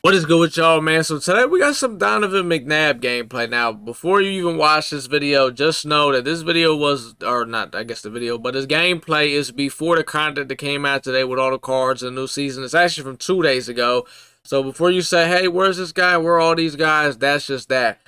What is good with y'all, man? So today we got some Donovan McNabb gameplay. Now, before you even watch this video, just know that this video was, or not, I guess the video, but this gameplay is before the content that came out today with all the cards and the new season. It's actually from 2 days ago. So before you say, hey, where's this guy? Where are all these guys? That's just that.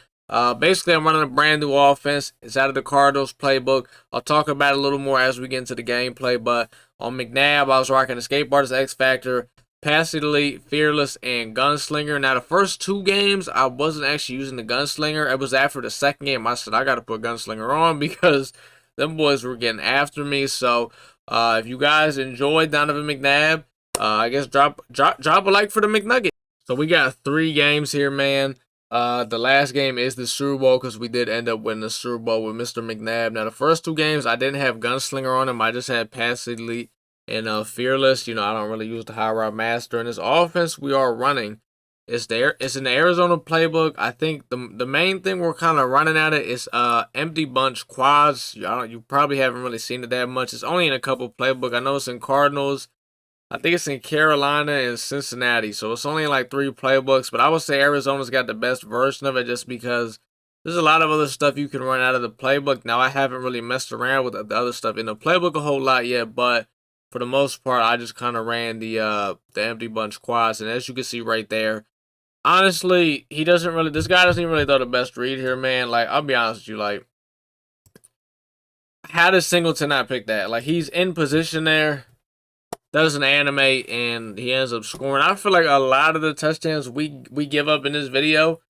Basically, I'm running a brand new offense. It's out of the Cardinals playbook. I'll talk about it a little more as we get into the gameplay, but on McNabb, I was rocking the Skateboarders X Factor, Pass Elite, Fearless, and Gunslinger. Now, the first two games, I wasn't actually using the Gunslinger. It was after the second game, I said, I got to put Gunslinger on because them boys were getting after me. So, if you guys enjoyed Donovan McNabb, I guess drop a like for the Mcnugget. So, we got 3 games here, man. The last game is the Super Bowl because we did end up winning the Super Bowl with Mr. McNabb. Now, the first 2 games, I didn't have Gunslinger on him. I just had Pass Elite and Fearless. I don't really use the high route master. In this offense we are running, it's there. It's in the Arizona playbook. I think the main thing we're kind of running at it is empty bunch quads. You probably haven't really seen it that much. It's only in a couple playbook. I know it's in Cardinals. I think it's in Carolina and Cincinnati. So it's only in like 3 playbooks. But I would say Arizona's got the best version of it just because there's a lot of other stuff you can run out of the playbook. Now I haven't really messed around with the other stuff in the playbook a whole lot yet, but for the most part, I just kind of ran the empty bunch quads, and as you can see right there, honestly, he doesn't really. This guy doesn't even really throw the best read here, man. Like I'll be honest with you, like how does Singleton not pick that? Like he's in position there, doesn't animate, and he ends up scoring. I feel like a lot of the touchdowns we give up in this video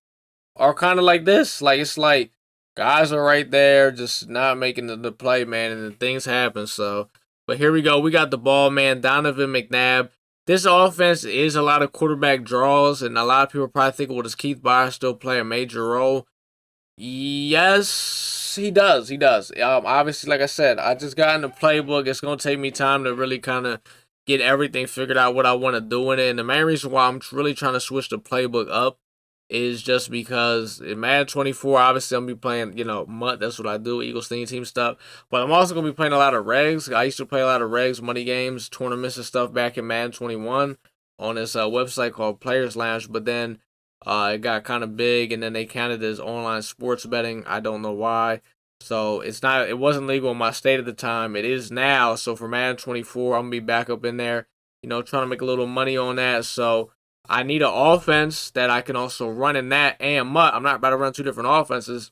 are kind of like this. Like it's like guys are right there, just not making the play, man, and then things happen. So, but here we go. We got the ball, man. Donovan McNabb. This offense is a lot of quarterback draws, and a lot of people probably think, well, does Keith Byars still play a major role? Yes, he does. He does. Obviously, like I said, I just got in the playbook. It's gonna take me time to really kind of get everything figured out what I want to do in it. And the main reason why I'm really trying to switch the playbook up is just because in Madden 24, obviously I'm gonna be playing, MUT. That's what I do, Eagles team stuff. But I'm also gonna be playing a lot of regs. I used to play a lot of regs, money games, tournaments and stuff back in Madden 21 on this website called Players Lounge. But then it got kind of big, and then they counted as online sports betting. I don't know why. So it wasn't legal in my state at the time. It is now. So for Madden 24, I'm gonna be back up in there, trying to make a little money on that. So I need an offense that I can also run in that and MUT. I'm not about to run 2 different offenses.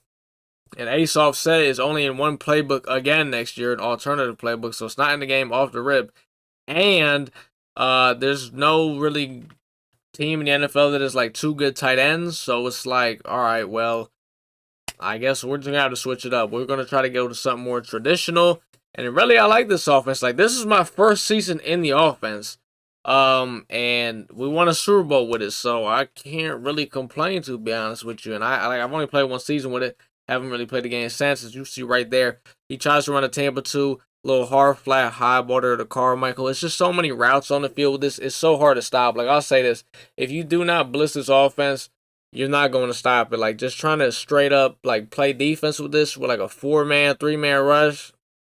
And Asoff said it's only in one playbook again next year, an alternative playbook, so it's not in the game off the rip. And there's no really team in the NFL that is like 2 good tight ends, so it's like, all right, well, I guess we're just gonna have to switch it up. We're gonna try to go to something more traditional. And really, I like this offense. Like this is my first season in the offense. And we won a Super Bowl with it, so I can't really complain, to be honest with you. And I've only played 1 season with it. Haven't really played the game since. As you see right there, he tries to run a Tampa 2, little hard flat high border to Carmichael. It's just so many routes on the field with this. It's so hard to stop. Like I'll say this: if you do not blitz this offense, you're not going to stop it. Like just trying to straight up like play defense with this with like a 4-man, 3-man rush,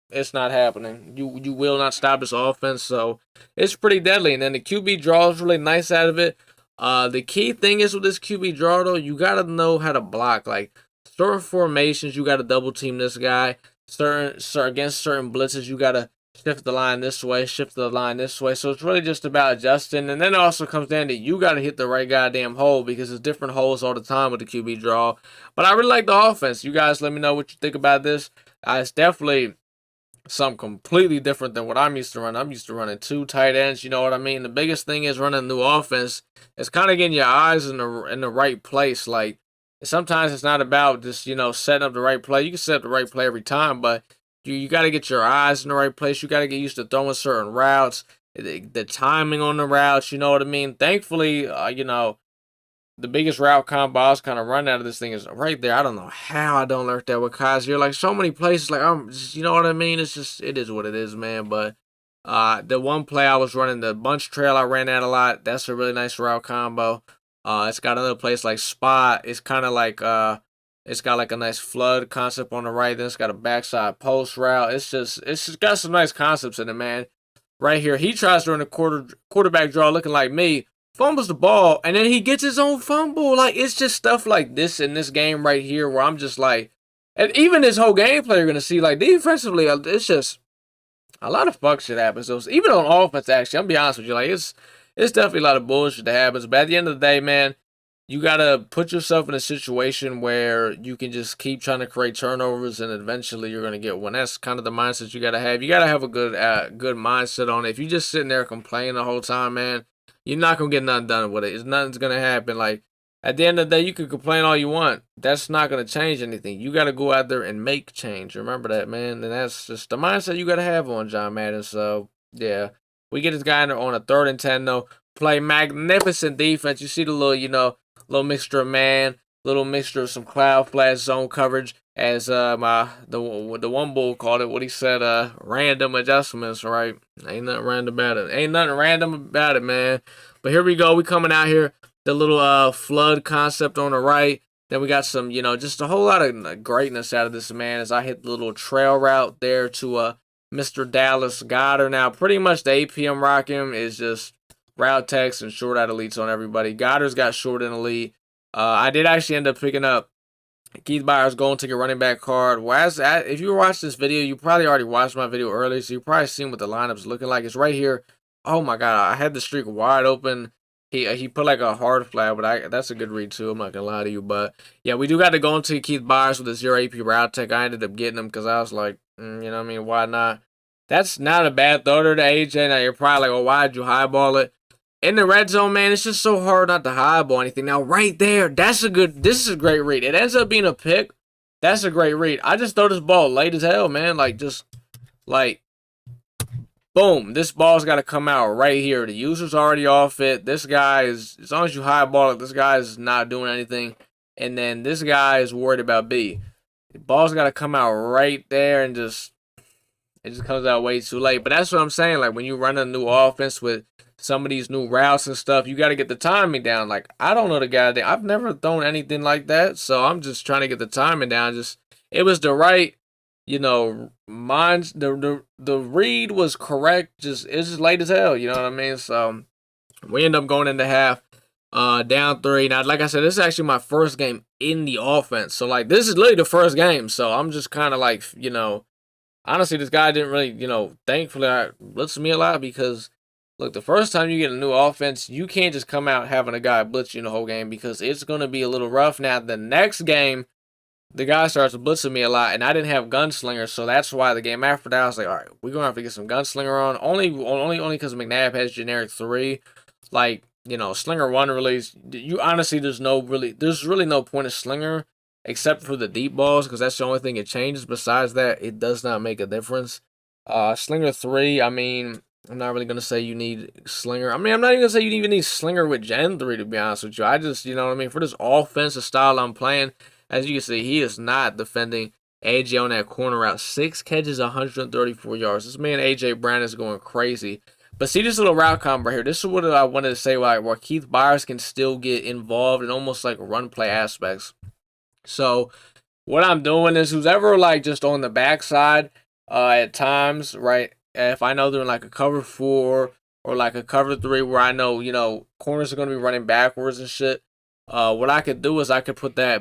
it's not happening. You will not stop this offense, so it's pretty deadly. And then the QB draw is really nice out of it. The key thing is with this QB draw though, you gotta know how to block. Like certain formations, you gotta double team this guy. Against certain blitzes, you gotta shift the line this way, shift the line this way. So it's really just about adjusting. And then it also comes down to you gotta hit the right goddamn hole because there's different holes all the time with the QB draw. But I really like the offense. You guys let me know what you think about this. It's definitely something completely different than what I'm used to running. I'm used to running 2 tight ends, you know what I mean? The biggest thing is running a new offense. It's kind of getting your eyes in the right place. Like sometimes it's not about just, setting up the right play. You can set up the right play every time, but you got to get your eyes in the right place. You got to get used to throwing certain routes, the timing on the routes, you know what I mean? Thankfully, the biggest route combo I was kind of running out of this thing is right there. I don't know how I don't learn that with Kaiser. You're like so many places, like I'm, just, you know what I mean? It's just it is what it is, man. But the one play I was running, the bunch trail, I ran that a lot. That's a really nice route combo. It's got another place like spot. It's kind of like it's got like a nice flood concept on the right. Then it's got a backside post route. It's just got some nice concepts in it, man. Right here, he tries to run a quarterback draw, looking like me. fumbles the ball, and then he gets his own fumble. Like, it's just stuff like this in this game right here where I'm just like, and even this whole gameplay you're gonna see, like, defensively, it's just a lot of fuck shit happens. So even on offense, actually, I'm be honest with you, like, it's definitely a lot of bullshit that happens. But at the end of the day, man, you gotta put yourself in a situation where you can just keep trying to create turnovers, and eventually you're gonna get one. That's kind of the mindset you gotta have. You gotta have a good mindset on it. If you just sitting there complaining the whole time, man, you're not gonna get nothing done with it. Nothing's gonna happen. Like, at the end of the day, you can complain all you want. That's not gonna change anything. You gotta go out there and make change. Remember that, man. And that's just the mindset you gotta have on John Madden. So yeah, we get this guy in there on a 3rd and 10 though. Play magnificent defense. You see the little, little mixture of man, little mixture of some cloud flash zone coverage, as the one bull called it. What he said, random adjustments, right? Ain't nothing random about it. Ain't nothing random about it, man. But here we go. We coming out here. The little flood concept on the right. Then we got some, just a whole lot of greatness out of this, man, as I hit the little trail route there to Mr. Dallas Goedert. Now, pretty much the APM rocking is just route text and short out elites on everybody. Goddard's got short and elite. I did actually end up picking up Keith Byars going to get running back card. If you watched this video, you probably already watched my video earlier, so you probably seen what the lineup's looking like. It's right here. Oh my god, I had the streak wide open. He put like a hard flag, but that's a good read too. I'm not gonna lie to you, but yeah, we do got to go into Keith Byars with a 0 AP route tech. I ended up getting him because I was like, you know what I mean? Why not? That's not a bad throw to AJ. Now you're probably like, well, why'd you highball it? In the red zone, man, it's just so hard not to highball anything. Now, right there, this is a great read. It ends up being a pick. That's a great read. I just throw this ball late as hell, man. Like, boom. This ball's got to come out right here. The user's already off it. This guy is, as long as you highball it, this guy is not doing anything. And then this guy is worried about B. The ball's got to come out right there, and it just comes out way too late. But that's what I'm saying. Like, when you run a new offense with some of these new routes and stuff, you got to get the timing down. Like, I don't know the guy. I've never thrown anything like that, so I'm just trying to get the timing down. It was the right, the read was correct. It's just late as hell. You know what I mean? So we end up going into half, down 3. Now, like I said, this is actually my first game in the offense. So like, this is literally the first game. So I'm just kind of like, honestly, this guy didn't really, thankfully, blitzed me a lot because. Look, the first time you get a new offense, you can't just come out having a guy blitz you the whole game because it's going to be a little rough. Now, the next game, the guy starts blitzing me a lot, and I didn't have Gunslinger, so that's why the game after that, I was like, all right, we're going to have to get some Gunslinger on. Only because McNabb has generic 3. Like, Slinger 1 release, honestly, there's really no point of Slinger except for the deep balls because that's the only thing it changes. Besides that, it does not make a difference. Slinger 3, I mean, I'm not really going to say you need Slinger. I mean, I'm not even going to say you even need Slinger with Gen 3, to be honest with you. I just, for this offensive style I'm playing, as you can see, he is not defending AJ on that corner route. 6 catches, 134 yards. This man, AJ Brown, is going crazy. But see this little route combo right here. This is what I wanted to say, where Keith Byars can still get involved in almost like run play aspects. So what I'm doing is who's ever like just on the backside at times, right? If I know they're in like a cover 4 or like a cover 3 where I know, corners are going to be running backwards and shit, what I could do is I could put the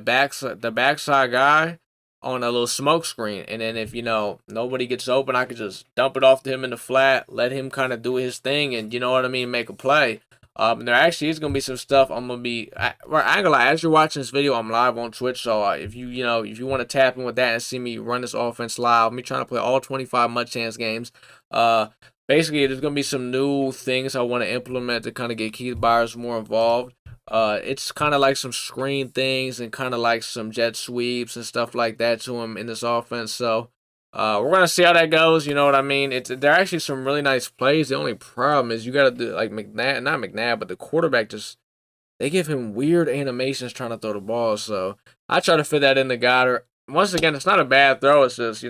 backside guy on a little smoke screen. And then if, nobody gets open, I could just dump it off to him in the flat, let him kind of do his thing and, make a play. There actually is going to be some stuff I'm going to be, I ain't gonna lie, as you're watching this video, I'm live on Twitch, so if you want to tap in with that and see me run this offense live, me trying to play all 25 Mud Chance games, basically there's going to be some new things I want to implement to kind of get Keith Byars more involved. It's kind of like some screen things and kind of like some jet sweeps and stuff like that to him in this offense, so we're going to see how that goes, you know what I mean? There are actually some really nice plays. The only problem is you got to do, like, not McNabb, but the quarterback they give him weird animations trying to throw the ball, so I try to fit that in the Goddard. Once again, it's not a bad throw, it's just,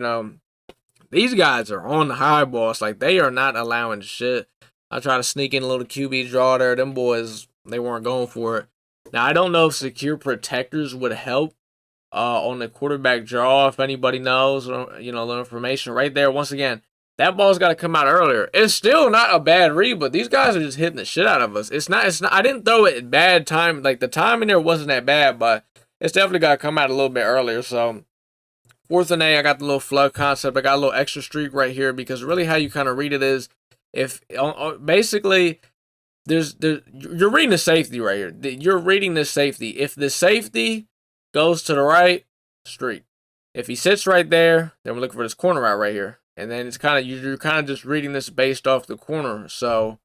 these guys are on the high balls, like, they are not allowing shit. I try to sneak in a little QB draw there. Them boys, they weren't going for it. Now, I don't know if secure protectors would help on the quarterback draw, if anybody knows, the information right there. Once again, That ball's got to come out earlier. It's still not a bad read, but these guys are just hitting the shit out of us. It's not. It's not. I didn't throw it at bad time. Like the timing there wasn't that bad, but it's definitely got to come out a little bit earlier. So 4th and 8, I got the little flood concept. I got a little extra streak right here because really how you kind of read it is if basically you're reading the safety right here. You're reading the safety. If the safety goes to the right, streak. If he sits right there, then we're looking for this corner route right here. And then it's kind of you're kind of just reading this based off the corner. So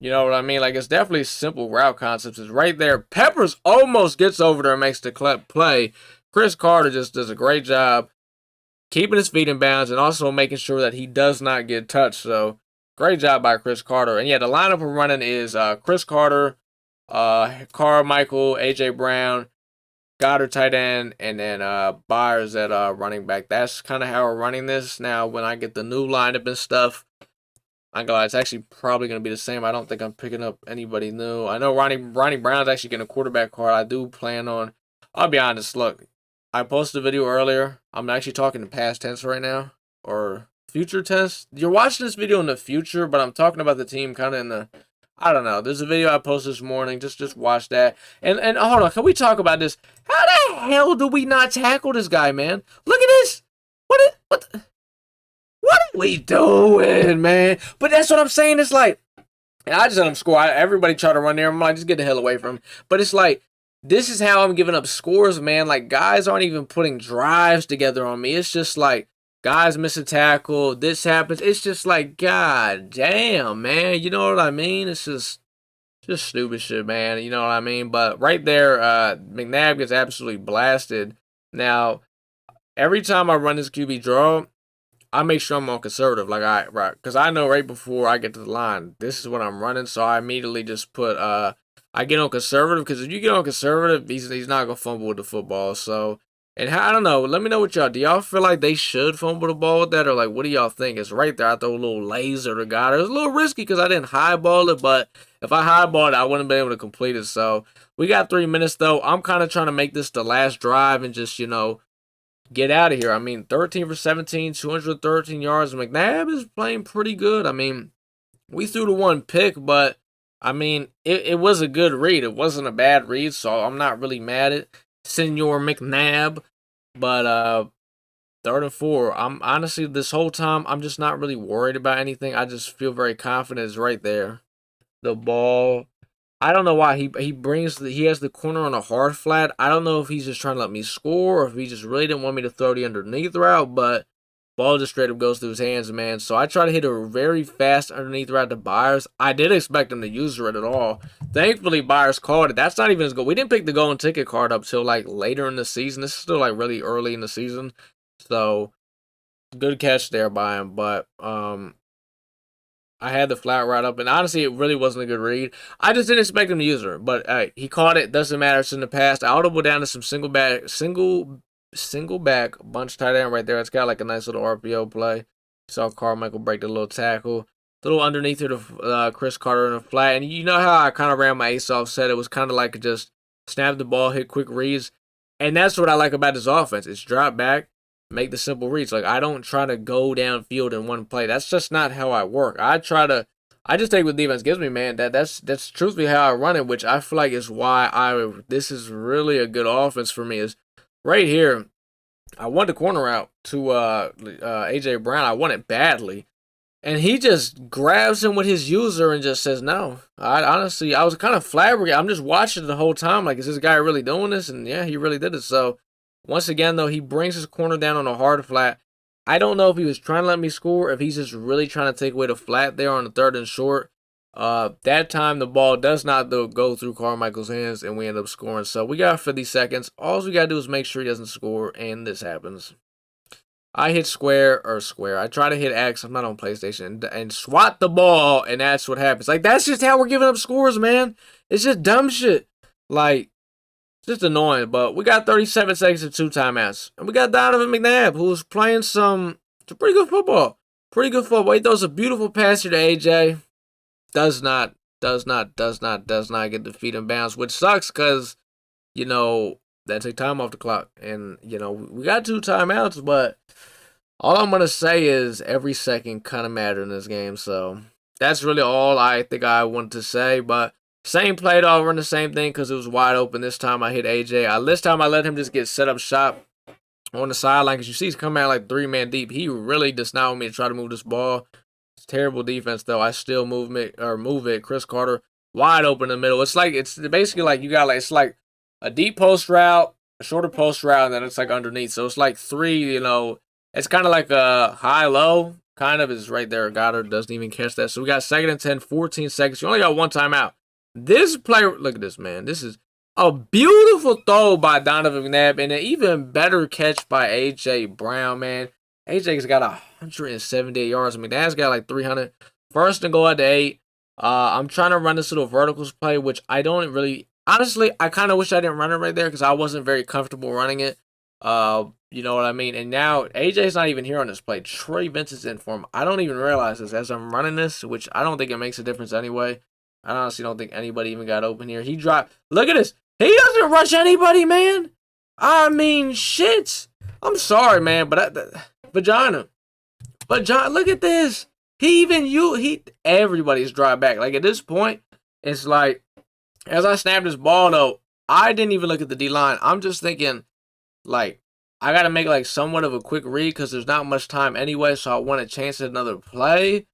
you know what I mean? Like it's definitely simple route concepts. It's right there. Peppers almost gets over there and makes the play. Chris Carter just does a great job keeping his feet in bounds and also making sure that he does not get touched. So great job by Chris Carter. And yeah, the lineup we're running is Chris Carter, Carmichael, AJ Brown, Goddard tight end, and then Byers at running back. That's kind of how we're running this. Now, when I get the new lineup and stuff, I'm gonna. It's actually probably gonna be the same. I don't think I'm picking up anybody new. I know Ronnie Brown's actually getting a quarterback card. I do plan on. I'll be honest. Look, I posted a video earlier. I'm actually talking in past tense right now or future tense. You're watching this video in the future, but I'm talking about the team kind of in the. I don't know. There's a video I posted this morning. Just watch that. And hold on. Can we talk about this? How the hell do we not tackle this guy, man? Look at this. What are we doing, man? But that's what I'm saying. It's like, and I just let him score. Everybody try to run there. I'm like, just get the hell away from him. But it's like, this is how I'm giving up scores, man. Like, guys aren't even putting drives together on me. It's just like, guys miss a tackle. This happens. It's just like, god damn, man. You know what I mean? It's just stupid shit, man. You know what I mean? But right there, McNabb gets absolutely blasted. Now, every time I run this QB draw, I make sure I'm on conservative. Like, right. Because I know right before I get to the line, this is what I'm running. So I immediately just put, I get on conservative. Because if you get on conservative, he's not going to fumble with the football. So, and I don't know. Let me know what y'all, do y'all feel like they should fumble the ball with that? Or like, what do y'all think? It's right there. I throw a little laser to God. It was a little risky because I didn't highball it. But if I highballed it, I wouldn't have been able to complete it. So we got 3 minutes though. I'm kind of trying to make this the last drive and just, get out of here. I mean, 13 for 17, 213 yards. McNabb is playing pretty good. I mean, we threw the one pick, but I mean, it was a good read. It wasn't a bad read, so I'm not really mad at Senor McNabb. But 3rd and 4, I'm honestly, this whole time, I'm just not really worried about anything. I just feel very confident it's right there. The ball, I don't know why he has the corner on a hard flat. I don't know if he's just trying to let me score or if he just really didn't want me to throw the underneath route, but ball just straight up goes through his hands, man. So I try to hit a very fast underneath route to Byers. I did expect him to use it at all. Thankfully, Byers called it. That's not even his goal. We didn't pick the golden ticket card up till like later in the season. This is still like really early in the season. So good catch there by him, but I had the flat route up, and honestly, it really wasn't a good read. I just didn't expect him to use her, but he caught it. Doesn't matter. It's in the past. I audible down to some single back bunch tight end right there. It's got like a nice little RPO play. Saw Carmichael break the little tackle. Little underneath here to Chris Carter in the flat. And you know how I kind of ran my ace off set? It was kind of like just snap the ball, hit quick reads. And that's what I like about this offense. It's drop back, make the simple reads. Like, I don't try to go downfield in one play. That's just not how I work. I just take what defense gives me, man. That's truthfully how I run it, which I feel like is why this is really a good offense for me. Is right here, I want the corner out to AJ Brown. I want it badly. And he just grabs him with his user and just says no. I was kind of flabbergasted. I'm just watching it the whole time. Like, is this guy really doing this? And yeah, he really did it. So once again, though, he brings his corner down on a hard flat. I don't know if he was trying to let me score, if he's just really trying to take away the flat there on the 3rd and short. That time, the ball does not go through Carmichael's hands, and we end up scoring. So we got 50 seconds. All we got to do is make sure he doesn't score, and this happens. I hit square. I try to hit X. I'm not on PlayStation. And swat the ball, and that's what happens. Like, that's just how we're giving up scores, man. It's just dumb shit. Like, it's just annoying. But we got 37 seconds and 2 timeouts. And we got Donovan McNabb, who's playing some pretty good football. He throws a beautiful pass here to AJ. Does not get the feet in bounds, which sucks because, that take time off the clock. And, we got 2 timeouts, but All I'm gonna say is every second kind of mattered in this game. So that's really all I think I wanted to say. But same play though, run the same thing because it was wide open. This time I hit AJ. This time I let him just get set up shot on the sideline because you see he's coming out like 3-man deep. He really does not want me to try to move this ball. It's terrible defense though. I still move it. Chris Carter wide open in the middle. It's basically like you got like it's like a deep post route, a shorter post route, and then it's like underneath. So it's like three. It's kind of like a high low. Kind of is right there. Goddard doesn't even catch that. So we got 2nd and 10, 14 seconds. You only got one timeout. This player, look at this man. This is a beautiful throw by Donovan McNabb and an even better catch by A.J. Brown, man. A.J.'s got 178 yards. McNabb's got like 300. 1st and goal at the 8. I'm trying to run this little verticals play, which I don't really... Honestly, I kind of wish I didn't run it right there because I wasn't very comfortable running it. You know what I mean? And now A.J.'s not even here on this play. Trey Vincent's in for him. I don't even realize this as I'm running this, which I don't think it makes a difference anyway. I honestly don't think anybody even got open here. He dropped... Look at this. He doesn't rush anybody, man. I mean, shit. I'm sorry, man, but vagina. But John, look at this. Everybody's drive back. Like at this point, it's like, as I snapped this ball though, I didn't even look at the D line. I'm just thinking, like, I gotta make like somewhat of a quick read because there's not much time anyway. So I want to chance another play,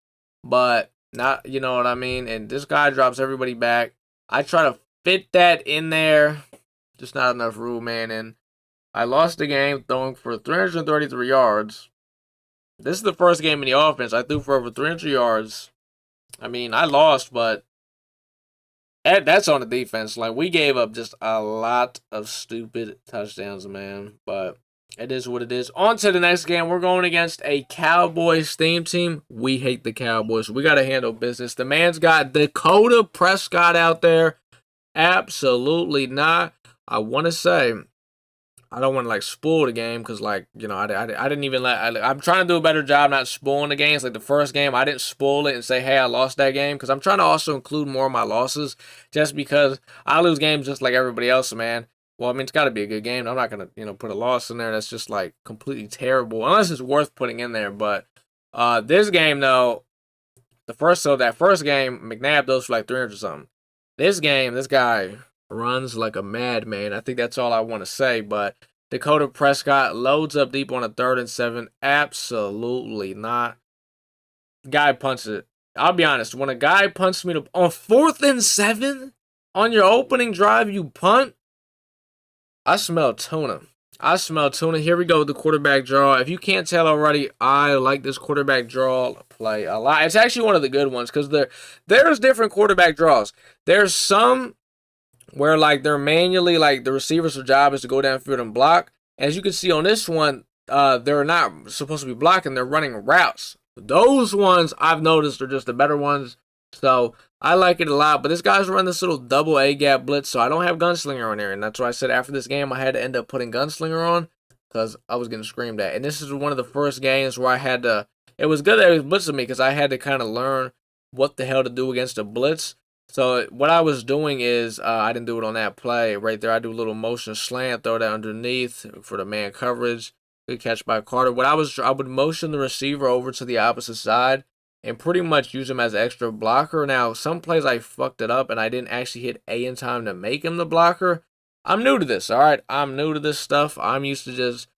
but not, you know what I mean. And this guy drops everybody back. I try to fit that in there, just not enough room, man. And I lost the game throwing for 333 yards. This is the first game in the offense. I threw for over 300 yards. I mean, I lost, but that's on the defense. Like, we gave up just a lot of stupid touchdowns, man. But it is what it is. On to the next game. We're going against a Cowboys theme team. We hate the Cowboys. We got to handle business. The man's got Dakota Prescott out there. Absolutely not. I want to say, I don't want to like spoil the game because, like, you know, I didn't even I'm trying to do a better job not spoiling the games. Like the first game, I didn't spoil it and say, hey, I lost that game because I'm trying to also include more of my losses just because I lose games just like everybody else, man. Well, I mean, it's got to be a good game. I'm not going to, you know, put a loss in there that's just like completely terrible unless it's worth putting in there. But this game, though, that first game, McNabb those for like 300 something. This game, this guy runs like a madman. I think that's all I want to say. But Dakota Prescott loads up deep on a 3rd and 7. Absolutely not. Guy punts it. I'll be honest. When a guy punts me on 4th and 7 on your opening drive, you punt. I smell tuna. Here we go with the quarterback draw. If you can't tell already, I like this quarterback draw play a lot. It's actually one of the good ones because there's different quarterback draws. There's some where like they're manually, like the receiver's job is to go downfield and block. As you can see on this one, they're not supposed to be blocking. They're running routes. Those ones I've noticed are just the better ones. So I like it a lot, but this guy's running this little double A-gap blitz, so I don't have Gunslinger on there, and that's why I said after this game I had to end up putting Gunslinger on, because I was getting screamed at. And this is one of the first games where I had to, it was good that it was blitzing me, because I had to kind of learn what the hell to do against a blitz. So what I was doing is, I didn't do it on that play right there. I do a little motion slant, throw that underneath for the man coverage. Good catch by Carter. I would motion the receiver over to the opposite side, and pretty much use him as an extra blocker. Now, some plays I fucked it up, and I didn't actually hit A in time to make him the blocker. I'm new to this, all right? I'm new to this stuff. I'm used to just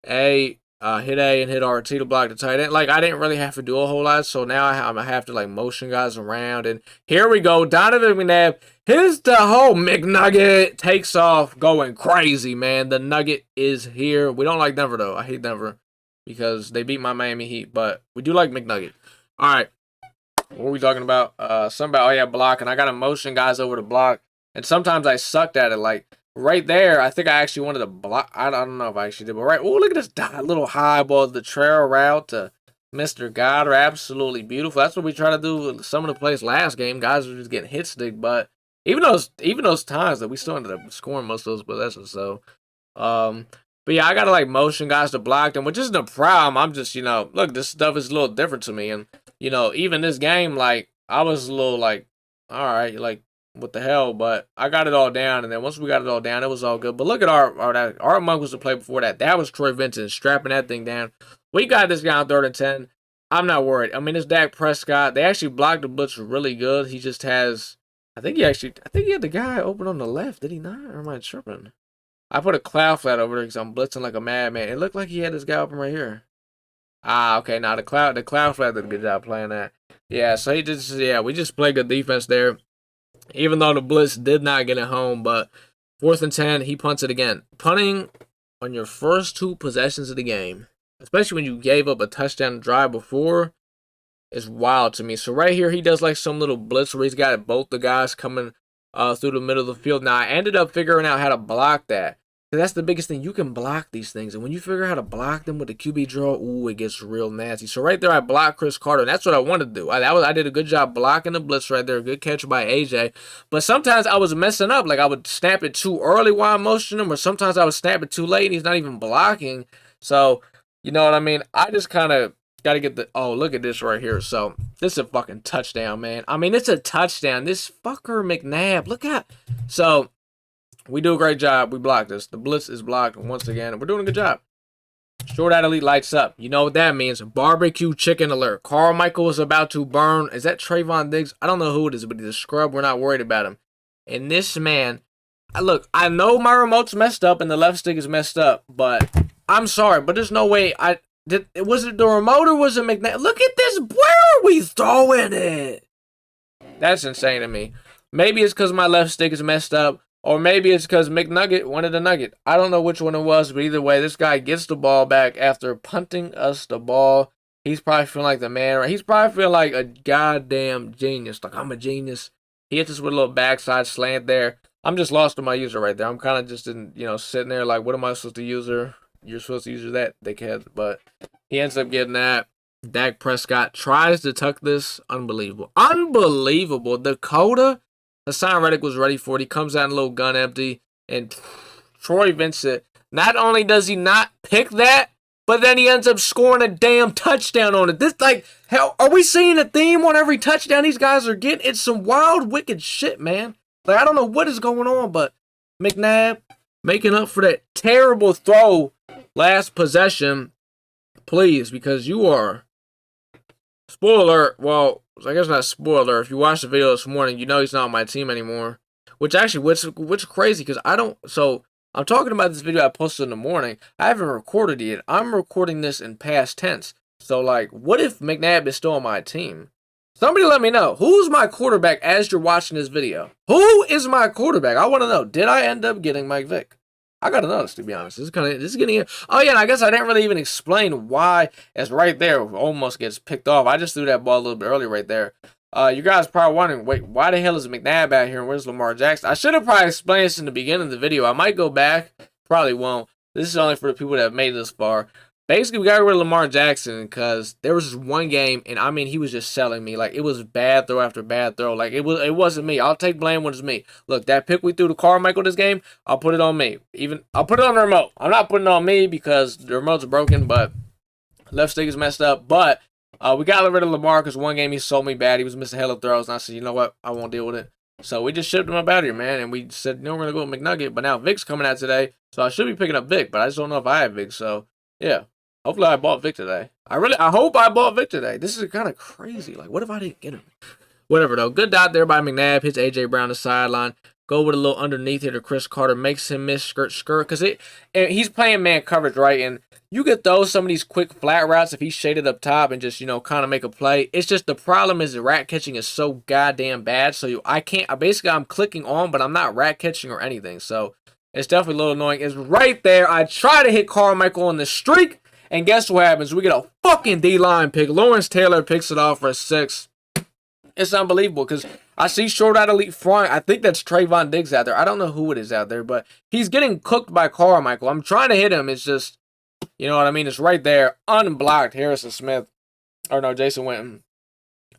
hit A and hit RT to block the tight end. Like, I didn't really have to do a whole lot, so now I have to, like, motion guys around. And here we go. Donovan McNabb. Here's the whole Mcnugget. Takes off, going crazy, man. The Nugget is here. We don't like Denver, though. I hate Denver because they beat my Miami Heat, but we do like McNugget. All right, what were we talking about? Block, and I got to motion guys over to block, and sometimes I sucked at it. Like, right there, I think I actually wanted to block. I don't know if I actually did, but right, oh, look at this little high ball, the trail route to Mr. Goddard, absolutely beautiful. That's what we try to do with some of the plays last game. Guys were just getting hit stick, but even those times that we still ended up scoring most of those possessions, so, but yeah, I got to, like, motion guys to block them, which isn't a problem. I'm just, you know, look, this stuff is a little different to me, and you know, even this game, like, I was a little like, all right, like, what the hell, but I got it all down, and then once we got it all down, it was all good. But look at our Monk was the play before that. That was Troy Vincent strapping that thing down. We got this guy on 3rd and 10. I'm not worried. I mean, it's Dak Prescott. They actually blocked the blitz really good. He just has, I think he had the guy open on the left. Did he not? Or am I tripping? I put a cloud flat over there because I'm blitzing like a madman. It looked like he had this guy open right here. Ah, okay. Now the cloud flat did a good job playing that. Yeah, so we just played good defense there. Even though the blitz did not get it home, but 4th and 10, he punts it again. Punting on your first 2 possessions of the game, especially when you gave up a touchdown drive before, is wild to me. So right here, he does like some little blitz where he's got both the guys coming through the middle of the field. Now, I ended up figuring out how to block that. That's the biggest thing. You can block these things. And when you figure out how to block them with the QB draw, ooh, it gets real nasty. So right there, I blocked Chris Carter. And that's what I wanted to do. I did a good job blocking the blitz right there. Good catch by AJ. But sometimes I was messing up. Like I would snap it too early while I'm motioning him. Or sometimes I would snap it too late and he's not even blocking. So, you know what I mean? I just kind of got to get the... Oh, look at this right here. So, this is a fucking touchdown, man. I mean, it's a touchdown. This fucker McNabb. Look at... So... We do a great job. We blocked this. The blitz is blocked once again. We're doing a good job. Short out elite lights up. You know what that means. Barbecue chicken alert. Carmichael is about to burn. Is that Trayvon Diggs? I don't know who it is, but he's a scrub. We're not worried about him. And this man, look, I know my remote's messed up and the left stick is messed up, but I'm sorry, but there's no way was it the remote or was it McNabb? Look at this. Where are we throwing it? That's insane to me. Maybe it's because my left stick is messed up. Or maybe it's because Mcnugget wanted a nugget. I don't know which one it was, but either way, this guy gets the ball back after punting us the ball. He's probably feeling like the man, right? He's probably feeling like a goddamn genius. Like, I'm a genius. He hits us with a little backside slant there. I'm just lost to my user right there. I'm kind of just sitting there like, what am I supposed to use her? You're supposed to use that, dickhead. But he ends up getting that. Dak Prescott tries to tuck this. Unbelievable. Unbelievable. Dakota... Hassan Reddick was ready for it. He comes out in a little gun empty. And Troy Vincent, not only does he not pick that, but then he ends up scoring a damn touchdown on it. This, like, hell, are we seeing a theme on every touchdown these guys are getting? It's some wild, wicked shit, man. Like, I don't know what is going on, but McNabb making up for that terrible throw last possession. Please, because you are... Spoiler alert, well, I guess not spoiler. If you watched the video this morning, you know he's not on my team anymore. Which crazy, because I'm talking about this video I posted in the morning. I haven't recorded it yet. I'm recording this in past tense. So, like, what if McNabb is still on my team? Somebody let me know. Who's my quarterback as you're watching this video? Who is my quarterback? I want to know. Did I end up getting Mike Vick? I gotta know this, to be honest. This is getting... Oh, yeah, and I guess I didn't really even explain why it's right there. Almost gets picked off. I just threw that ball a little bit early right there. You guys probably wondering, wait, why the hell is McNabb out here and where's Lamar Jackson? I should have probably explained this in the beginning of the video. I might go back. Probably won't. This is only for the people that have made it this far. Basically, we got rid of Lamar Jackson because there was just one game, and I mean, he was just selling me. Like, it was bad throw after bad throw. Like, it wasn't me. I'll take blame when it's me. Look, that pick we threw to Carmichael this game, I'll put it on me. I'll put it on the remote. I'm not putting it on me because the remote's broken, but left stick is messed up. But we got rid of Lamar because one game he sold me bad. He was missing hella throws, and I said, you know what? I won't deal with it. So we just shipped him up out here, man, and we said, we're going to go with Mcnugget. But now Vic's coming out today, so I should be picking up Vic, but I just don't know if I have Vic, so yeah. Hopefully I bought Vic today. I hope I bought Vic today. This is kind of crazy. Like, what if I didn't get him? Whatever, though. Good dot there by McNabb. Hits A.J. Brown the sideline. Go with a little underneath here to Chris Carter. Makes him miss skirt. Because he's playing man coverage, right? And you could throw some of these quick flat routes if he's shaded up top and just, kind of make a play. It's just the problem is the rat catching is so goddamn bad. So I'm clicking on, but I'm not rat catching or anything. So it's definitely a little annoying. It's right there. I try to hit Carmichael on the streak. And guess what happens? We get a fucking D-line pick. Lawrence Taylor picks it off for a 6. It's unbelievable because I see short out elite front. I think that's Trayvon Diggs out there. I don't know who it is out there, but he's getting cooked by Carmichael. I'm trying to hit him. It's just, you know what I mean? It's right there. Unblocked. Harrison Smith. Or no, Jason Witten.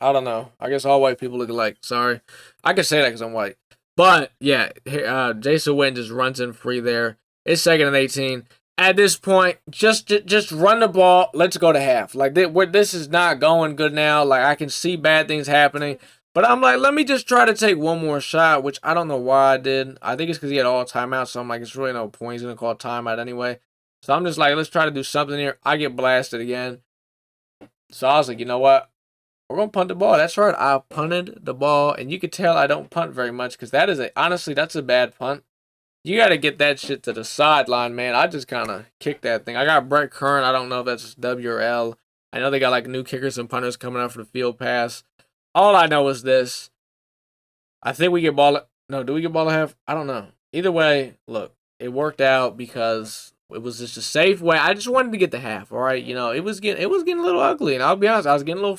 I don't know. I guess all white people look alike. Sorry. I can say that because I'm white. But, yeah, Jason Witten just runs in free there. It's 2nd and 18. At this point, just run the ball. Let's go to half. Like, this is not going good now. Like, I can see bad things happening. But I'm like, let me just try to take one more shot, which I don't know why I did. I think it's because he had all timeouts, so I'm like, it's really no point. He's going to call timeout anyway. So I'm just like, let's try to do something here. I get blasted again. So I was like, you know what? We're going to punt the ball. That's right. I punted the ball, and you could tell I don't punt very much because that is honestly, that's a bad punt. You got to get that shit to the sideline, man. I just kind of kicked that thing. I got Brett Kern. I don't know if that's W or L. I know they got like new kickers and punters coming out for the field pass. All I know is this. I think we get ball. No, do we get ball at half? I don't know. Either way, look, it worked out because it was just a safe way. I just wanted to get the half. All right, you know, it was getting a little ugly, and I'll be honest, I was getting a little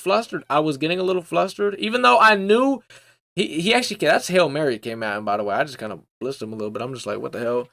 flustered. Even though I knew he actually that's Hail Mary came out, and by the way, I just kind of blitzed him a little bit. I'm just like, what the hell?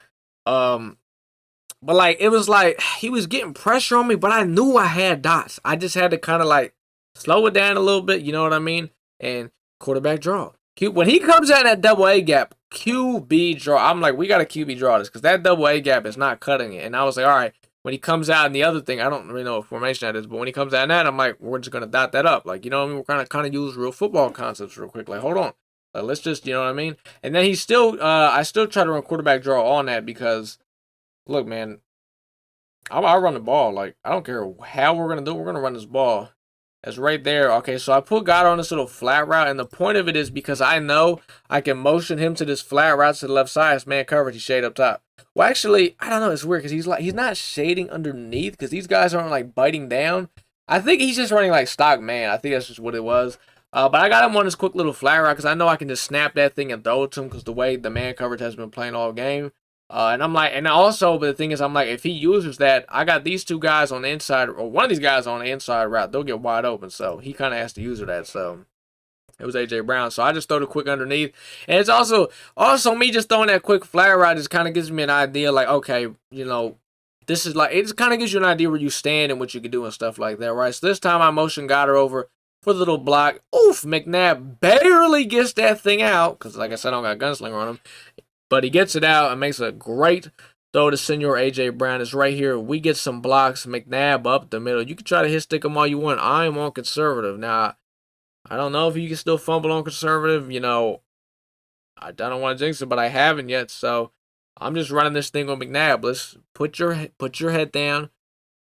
But like it was like he was getting pressure on me, but I knew I had dots. I just had to kind of like slow it down a little bit. You know what I mean? And quarterback draw. When he comes out in that double A gap, QB draw. I'm like, we got to QB draw this because that double A gap is not cutting it. And I was like, all right. When he comes out in the other thing, I don't really know what formation that is, but when he comes out in that, I'm like, we're just gonna dot that up. Like, you know what I mean? We're kind of use real football concepts real quick. Like, hold on. Let's just, you know what I mean? And then I still try to run quarterback draw on that because, look, man, I run the ball. Like, I don't care how we're gonna do it. We're gonna run this ball. That's right there. Okay, so I put God on this little flat route, and the point of it is because I know I can motion him to this flat route to the left side. It's man coverage. He's shade up top. Well, actually, I don't know. It's weird because he's not shading underneath because these guys aren't like biting down. I think he's just running like stock man. I think that's just what it was. But I got him on this quick little flat route because I know I can just snap that thing and throw it to him because the way the man coverage has been playing all game. And I'm like, and also, but the thing is, I'm like, if he uses that, I got these two guys on the inside, or one of these guys on the inside route, they'll get wide open. So he kind of has to use that. So it was AJ Brown. So I just throw the quick underneath, and it's also me just throwing that quick flat route just kind of gives me an idea, like, okay, you know, this is like, it just kind of gives you an idea where you stand and what you can do and stuff like that, right? So this time I motion got her over for the little block. Oof, McNabb barely gets that thing out because, like I said, I don't got gunslinger on him. But he gets it out and makes a great throw to Senor A.J. Brown. It's right here. We get some blocks. McNabb up the middle. You can try to hit stick him all you want. I am on conservative. Now, I don't know if you can still fumble on conservative. You know, I don't want to jinx it, but I haven't yet. So I'm just running this thing on McNabb. Let's put your head down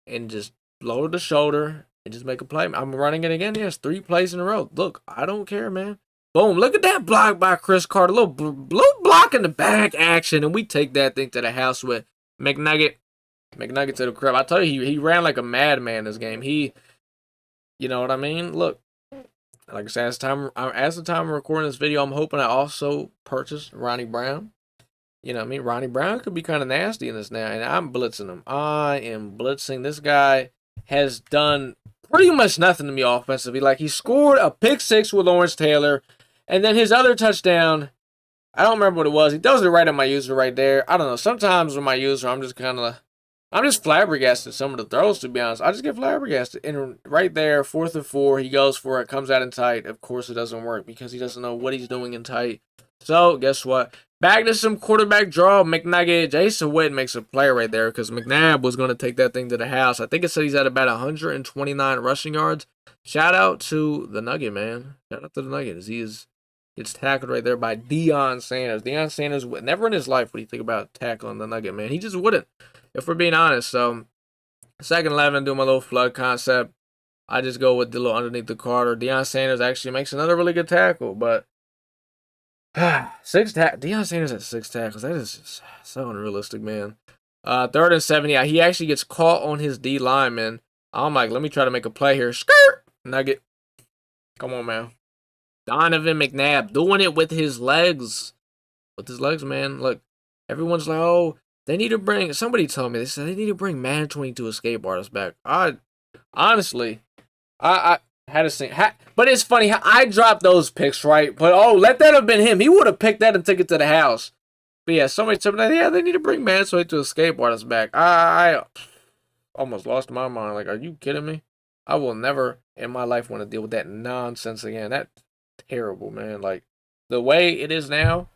and just lower the shoulder and just make a play. I'm running it again. Yes, 3 plays in a row. Look, I don't care, man. Boom, look at that block by Chris Carter. Little block in the back action, and we take that thing to the house with Mcnugget. Mcnugget to the crib. I tell you, he ran like a madman this game. You know what I mean? Look, like I said, as the time of recording this video, I'm hoping I also purchased Ronnie Brown. You know what I mean? Ronnie Brown could be kind of nasty in this now, and I'm blitzing him. I am blitzing. This guy has done pretty much nothing to me offensively. Like, he scored a pick 6 with Lawrence Taylor. And then his other touchdown, I don't remember what it was. He throws it right at my user right there. I don't know. Sometimes with my user, I'm just flabbergasted some of the throws, to be honest. I just get flabbergasted. And right there, 4th and 4, he goes for it, comes out in tight. Of course, it doesn't work because he doesn't know what he's doing in tight. So, guess what? Back to some quarterback draw. Mcnugget. Jason Witten makes a play right there because McNabb was going to take that thing to the house. I think it said he's at about 129 rushing yards. Shout out to the Nugget, man. Shout out to the Nugget. Gets tackled right there by Deion Sanders. Deion Sanders, never in his life would he think about tackling the Nugget, man. He just wouldn't, if we're being honest. So, 2nd 11, do my little flood concept. I just go with the little underneath the Carter. Deion Sanders actually makes another really good tackle, but Deion Sanders at 6 tackles. That is just so unrealistic, man. 3rd and 7, yeah, he actually gets caught on his D lineman. I'm like, let me try to make a play here. Skirt! Nugget. Come on, man. Donovan McNabb doing it with his legs. With his legs, man. Look, everyone's like, oh, they need to bring, somebody told me, they said they need to bring Madden 22 escape artists back. Honestly, I had to sing. But it's funny, I dropped those picks, right? But, oh, let that have been him. He would have picked that and took it to the house. But yeah, somebody told me, yeah, they need to bring Madden 22 escape artists back. I almost lost my mind. Like, are you kidding me? I will never in my life want to deal with that nonsense again. That's terrible, man. Like, the way it is now,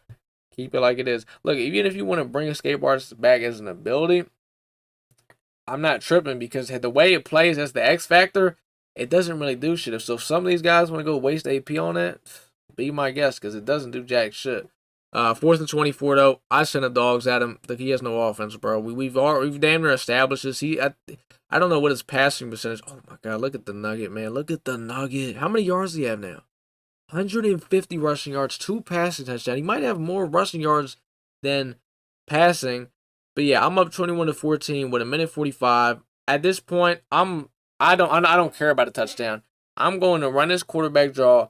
keep it like it is. Look, even if you want to bring escape artists back as an ability, I'm not tripping because the way it plays as the X Factor, it doesn't really do shit. So if some of these guys want to go waste AP on that, be my guest because it doesn't do jack shit. 4th and 24 though. I sent the dogs at him. He has no offense, bro. We've damn near established this. I don't know what his passing percentage. Oh my god, look at the Nugget, man. Look at the Nugget. How many yards do he have now? 150 rushing yards, 2 passing touchdowns. He might have more rushing yards than passing. But yeah, I'm up 21-14 with 1:45. At this point, I don't care about a touchdown. I'm going to run this quarterback draw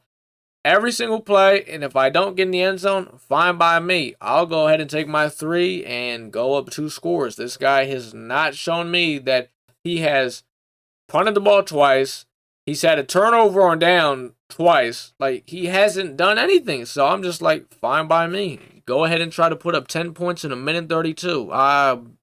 every single play, and if I don't get in the end zone, fine by me. I'll go ahead and take my 3 and go up 2 scores. This guy has not shown me that he has punted the ball twice. He's had a turnover on down twice. Like, he hasn't done anything. So I'm just like, fine by me. Go ahead and try to put up 10 points in 1:32.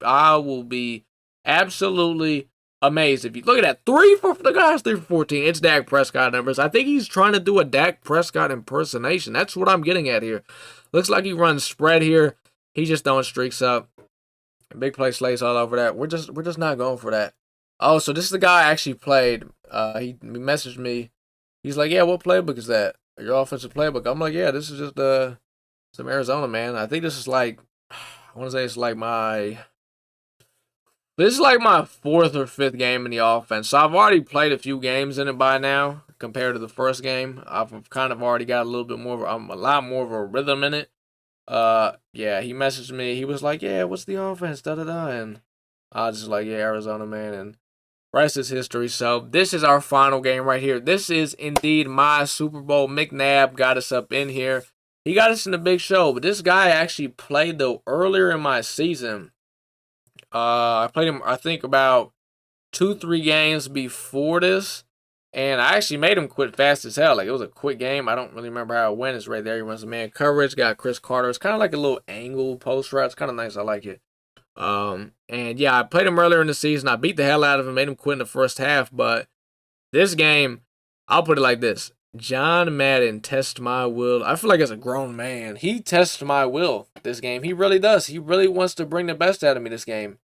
I will be absolutely amazed. If you look at that, the guy's 3 for 14. It's Dak Prescott numbers. I think he's trying to do a Dak Prescott impersonation. That's what I'm getting at here. Looks like he runs spread here. He's just throwing streaks up. Big play slates all over that. We're just not going for that. Oh, so this is the guy I actually played. He messaged me. He's like, yeah, what playbook is that? Your offensive playbook? I'm like, yeah, this is just some Arizona, man. I think this is like, I want to say it's like this is like my 4th or 5th game in the offense. So I've already played a few games in it by now compared to the first game. I've kind of already got a little bit more of a lot more of a rhythm in it. Yeah, he messaged me. He was like, yeah, what's the offense? Da-da-da. And I was just like, yeah, Arizona, man. And rest is history. So this is our final game right here. This is indeed my Super Bowl. McNabb got us up in here. He got us in the big show. But this guy actually played, though, earlier in my season. I played him, I think, about 2-3 games before this. And I actually made him quit fast as hell. Like, it was a quick game. I don't really remember how it went. It's right there. He runs a man coverage. Got Chris Carter. It's kind of like a little angle post route. It's kind of nice. I like it. And yeah, I played him earlier in the season. I beat the hell out of him, made him quit in the first half. But this game, I'll put it like this. John Madden tests my will. I feel like as a grown man, he tests my will this game. He really does. He really wants to bring the best out of me this game.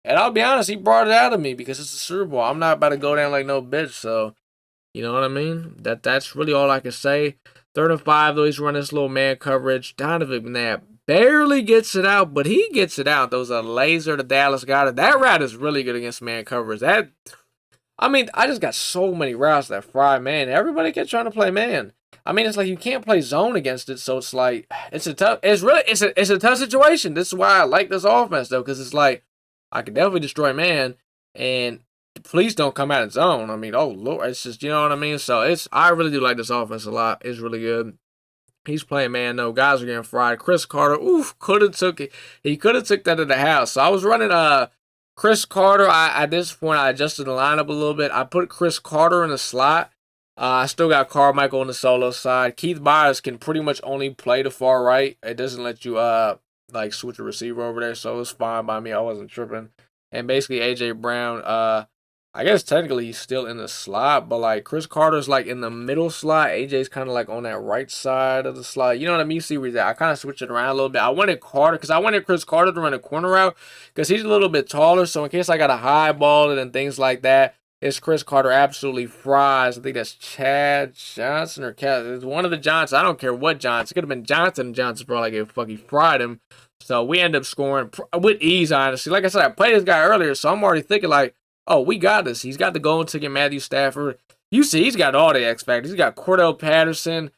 And I'll be honest, he brought it out of me because it's a Super Bowl. I'm not about to go down like no bitch, so you know what I mean? That's really all I can say. 3rd and 5, though, he's running this little man coverage. Donovan McNabb barely gets it out, but he gets it out. Those are laser to Dallas got it. That route is really good against man coverage. I just got so many routes that fry man. Everybody kept trying to play man. I mean, it's like you can't play zone against it, so it's like it's a tough situation. This is why I like this offense though, because it's like I can definitely destroy man, and please don't come out of zone. I mean, oh Lord, it's just, you know what I mean. So I really do like this offense a lot. It's really good. He's playing man though. Guys are getting fried. Chris Carter, could have took it. He could have took that to the house. So I was running Chris Carter. At this point I adjusted the lineup a little bit. I put Chris Carter in the slot. I still got Carmichael on the solo side. Keith Byers can pretty much only play the far right. It doesn't let you like switch a receiver over there, so it was fine by me. I wasn't tripping. And basically AJ Brown, I guess technically he's still in the slot, but like Chris Carter's like in the middle slot. AJ's kind of like on that right side of the slot. You know what I mean? You see where he's at. I kind of switched it around a little bit. I wanted Chris Carter to run a corner route because he's a little bit taller. So in case I got a high ball and things like that, it's Chris Carter absolutely fries. I think that's Chad Johnson or Cat. It's one of the Johnsons. I don't care what Johnson. It could have been Johnson. Johnson probably like fucking fried him. So we end up scoring with ease, honestly. Like I said, I played this guy earlier, so I'm already thinking like, oh, we got this. He's got the golden ticket, Matthew Stafford. You see, he's got all the X factors. He's got Cordell Patterson,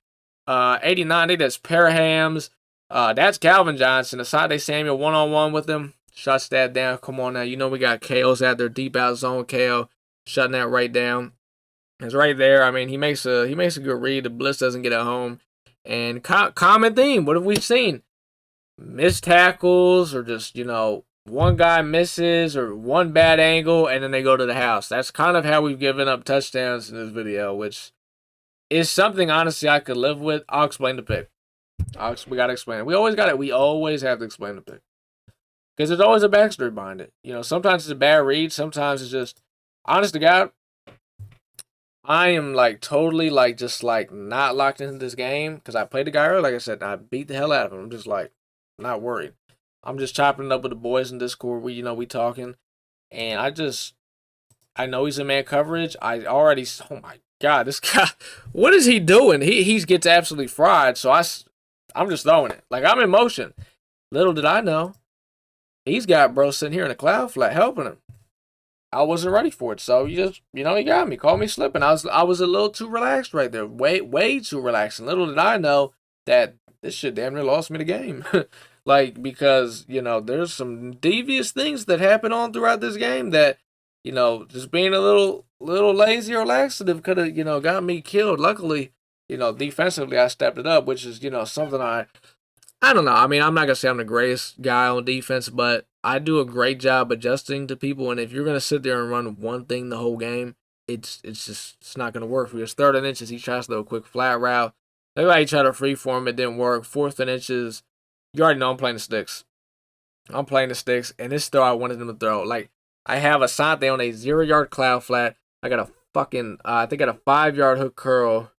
89. I think that's Parahams. That's Calvin Johnson. Asante Samuel one-on-one with him. Shuts that down. Come on now. You know we got KO's out there, deep out zone KO. Shutting that right down. It's right there. I mean, he makes a good read. The blitz doesn't get it home. And common theme. What have we seen? Missed tackles or just, one guy misses or one bad angle and then they go to the house. That's kind of how we've given up touchdowns in this video, which is something, honestly, I could live with. I'll explain the pick. We got to explain it. We always have to explain the pick. Because there's always a backstory behind it. Sometimes it's a bad read. Sometimes it's just, honest to God, I am totally just not locked into this game because I played the guy earlier. Like I said, I beat the hell out of him. I'm just not worried. I'm just chopping it up with the boys in Discord. We talking. And I know he's in man coverage. Oh my God, this guy, what is he doing? He gets absolutely fried. So I'm just throwing it. Like, I'm in motion. Little did I know, he's got bro sitting here in a cloud flat helping him. I wasn't ready for it. So he got me. Called me slipping. I was a little too relaxed right there. Way too relaxed. And little did I know that this shit damn near lost me the game. Like, because, there's some devious things that happen on throughout this game that, just being a little lazy or laxative could have, got me killed. Luckily, defensively I stepped it up, which is, something I don't know. I mean, I'm not gonna say I'm the greatest guy on defense, but I do a great job adjusting to people. And if you're gonna sit there and run one thing the whole game, it's not gonna work for you. It's 3rd and inches. He tries to do a quick flat route. Maybe he tried to free form, it didn't work. 4th and inches. You already know I'm playing the sticks. And this throw I wanted him to throw. Like, I have Asante on a 0-yard cloud flat. I got a fucking I think I got a 5-yard hook curl.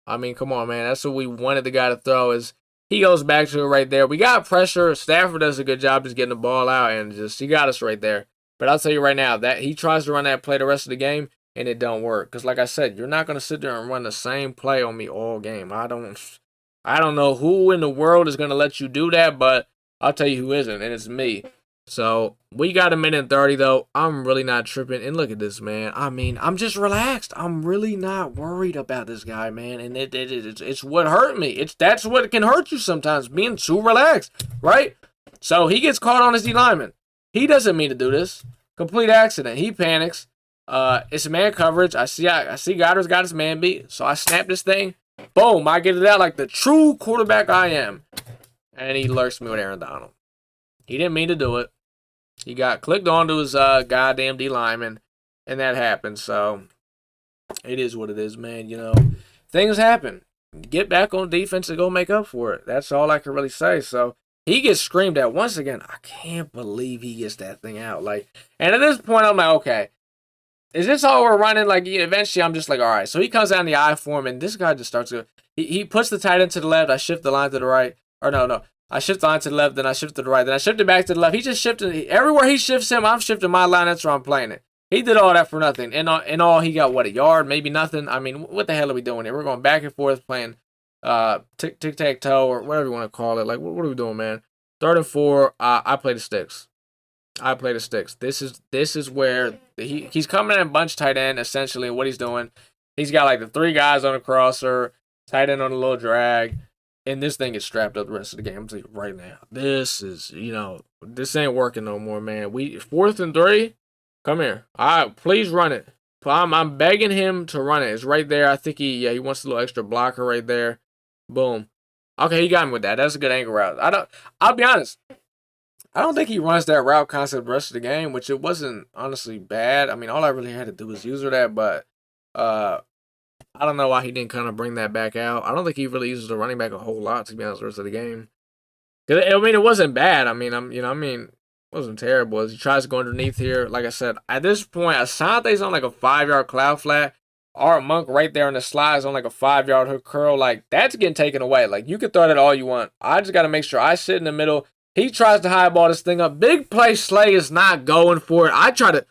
I mean, come on, man. That's what we wanted the guy to throw. Is he goes back to it right there. We got pressure. Stafford does a good job just getting the ball out, and he got us right there. But I'll tell you right now, that he tries to run that play the rest of the game, and it don't work. Because like I said, you're not going to sit there and run the same play on me all game. I don't know who in the world is going to let you do that, but I'll tell you who isn't, and it's me. So, we got a minute and 30, though. I'm really not tripping. And look at this, man. I mean, I'm just relaxed. I'm really not worried about this guy, man. And it's what hurt me. That's what can hurt you sometimes, being too relaxed, right? So, he gets caught on his D lineman. He doesn't mean to do this. Complete accident. He panics. It's man coverage. I see Goddard's got his man beat. So, I snap this thing. Boom. I get it out like the true quarterback I am. And he lurks me with Aaron Donald. He didn't mean to do it. He got clicked onto his goddamn D lineman, and that happened. So, it is what it is, man. Things happen. Get back on defense and go make up for it. That's all I can really say. So, he gets screamed at once again. I can't believe he gets that thing out. And at this point, I'm like, okay, is this all we're running? Like, eventually, I'm just like, all right. So, he comes down the I form, and this guy just starts to. He puts the tight end to the left. I shift the line to the right. Or no. I shift the line to the left, then I shift to the right, then I shift it back to the left. He just shifted. Everywhere he shifts him, I'm shifting my line. That's where I'm playing it. He did all that for nothing. In all, he got, a yard? Maybe nothing. I mean, what the hell are we doing here? We're going back and forth playing tic-tac-toe or whatever you want to call it. Like, what are we doing, man? 3rd and 4, I play the sticks. This is where he's coming in bunch tight end, essentially, what he's doing. He's got, like, the 3 guys on the crosser, tight end on a little drag. And this thing is strapped up the rest of the game. I'm telling you right now. This is, this ain't working no more, man. 4th and 3. Come here. All right, please run it. I'm begging him to run it. It's right there. I think he wants a little extra blocker right there. Boom. Okay, he got me with that. That's a good angle route. I'll be honest. I don't think he runs that route concept the rest of the game, which it wasn't honestly bad. I mean, all I really had to do was use that, but I don't know why he didn't kind of bring that back out. I don't think he really uses the running back a whole lot, to be honest, the rest of the game. I mean, it wasn't bad. I mean, it wasn't terrible. As he tries to go underneath here, like I said, at this point, Asante's on like a 5-yard cloud flat. Art Monk right there in the slides on like a 5-yard hook curl. Like, that's getting taken away. Like, you can throw that all you want. I just got to make sure I sit in the middle. He tries to highball this thing up. Big play Slay is not going for it. I try to